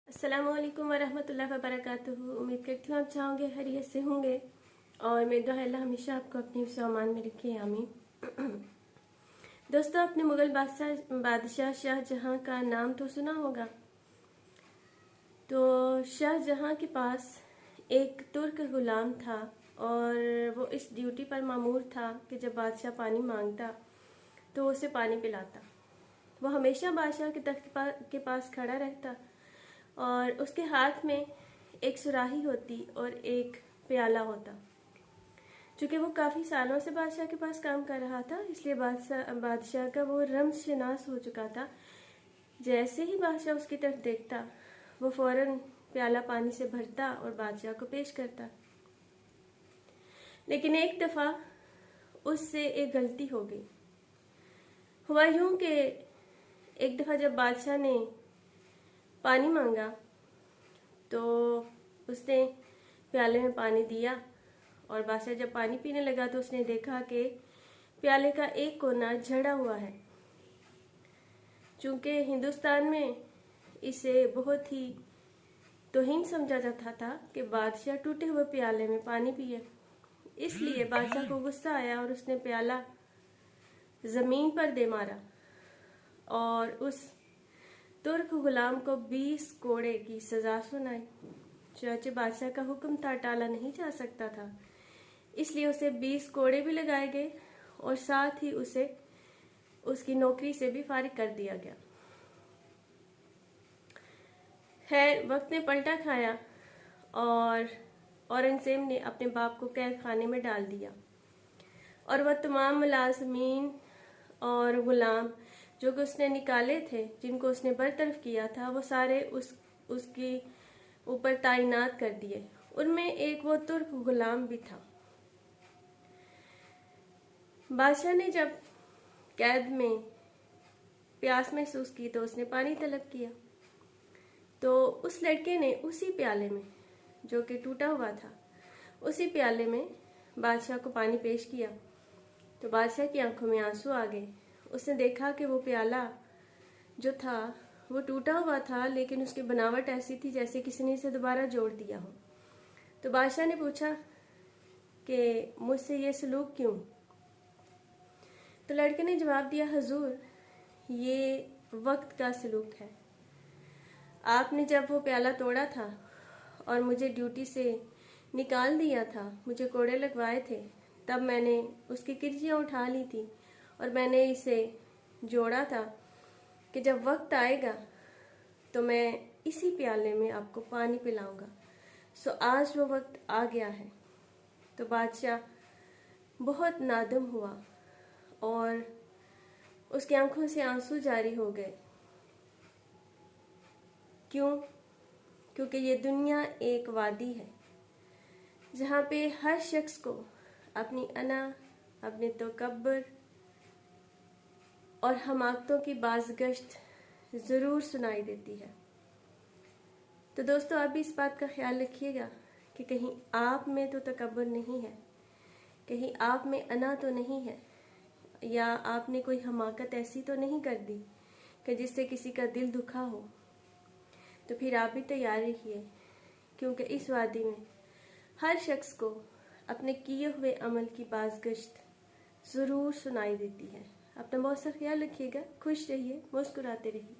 अस्सलामुअलैकुम वरहमतुल्लाहि वबरकातुहू। उम्मीद करती हूँ आप चाहोगे खैरियत से होंगे और मेरी दुआ है अल्लाह हमेशा आपको अपने सामान में रखे, आमीन। दोस्तों, आपने मुग़ल बादशाह शाहजहां का नाम तो सुना होगा। तो शाहजहां के पास एक तुर्क गुलाम था और वो इस ड्यूटी पर मामूर था कि जब बादशाह पानी मांगता तो उसे पानी पिलाता। वो हमेशा बादशाह के तख्त के पास खड़ा रहता और उसके हाथ में एक सुराही होती और एक प्याला होता। चूँकि वो काफ़ी सालों से बादशाह के पास काम कर रहा था, इसलिए बादशाह का वो रमज़-शनास हो चुका था। जैसे ही बादशाह उसकी तरफ देखता, वो फौरन प्याला पानी से भरता और बादशाह को पेश करता। लेकिन एक दफ़ा उससे एक गलती हो गई। हुआ यूँ कि एक दफ़ा जब बादशाह ने पानी मांगा तो उसने प्याले में पानी दिया और बादशाह जब पानी पीने लगा तो उसने देखा कि प्याले का एक कोना झड़ा हुआ है। चूँकि हिंदुस्तान में इसे बहुत ही तौहीन समझा जाता था कि बादशाह टूटे हुए प्याले में पानी पिए, इसलिए बादशाह को गुस्सा आया और उसने प्याला ज़मीन पर दे मारा और उस तुर्क गुलाम को 20 कोड़े की सजा सुनाई। चूँकि बादशाह का हुक्म था, टाला नहीं जा सकता था, इसलिए उसे 20 कोड़े भी लगाए गए और साथ ही उसे उसकी नौकरी से भी फारिग कर दिया गया। खैर, वक्त ने पलटा खाया और औरंगजेब ने अपने बाप को कैद खाने में डाल दिया और वह तमाम मुलाजमीन और गुलाम जो कि उसने निकाले थे, जिनको उसने बरतरफ किया था, वो सारे उसके ऊपर तैनात कर दिए। उनमें एक वो तुर्क गुलाम भी था। बादशाह ने जब कैद में प्यास महसूस की तो उसने पानी तलब किया। तो उस लड़के ने उसी प्याले में, जो कि टूटा हुआ था, उसी प्याले में बादशाह को पानी पेश किया। तो बादशाह की आंखों में आंसू आ गए। उसने देखा कि वो प्याला जो था वो टूटा हुआ था, लेकिन उसकी बनावट ऐसी थी जैसे किसी ने इसे दोबारा जोड़ दिया हो। तो बादशाह ने पूछा कि मुझसे ये सलूक क्यों? तो लड़के ने जवाब दिया, हुजूर, ये वक्त का सलूक है। आपने जब वो प्याला तोड़ा था और मुझे ड्यूटी से निकाल दिया था, मुझे कोड़े लगवाए थे, तब मैंने उसकी किरचियाँ उठा ली थी और मैंने इसे जोड़ा था कि जब वक्त आएगा तो मैं इसी प्याले में आपको पानी पिलाऊंगा। सो आज वो वक्त आ गया है। तो बादशाह बहुत नादम हुआ और उसकी आंखों से आंसू जारी हो गए। क्यों? क्योंकि ये दुनिया एक वादी है जहाँ पे हर शख्स को अपनी अना, अपने तकब्बुर और हमाकतों की बाज़गश्त ज़रूर सुनाई देती है। तो दोस्तों, आप भी इस बात का ख्याल रखिएगा कि कहीं आप में तो तकब्बुर नहीं है, कहीं आप में अना तो नहीं है, या आपने कोई हमाकत ऐसी तो नहीं कर दी कि जिससे किसी का दिल दुखा हो। तो फिर आप भी तैयार रहिए, क्योंकि इस वादी में हर शख्स को अपने किए हुए अमल की बाज़गश्त ज़रूर सुनाई देती है। अपना बहुत सा ख्याल रखिएगा, खुश रहिए, मुस्कुराते रहिए।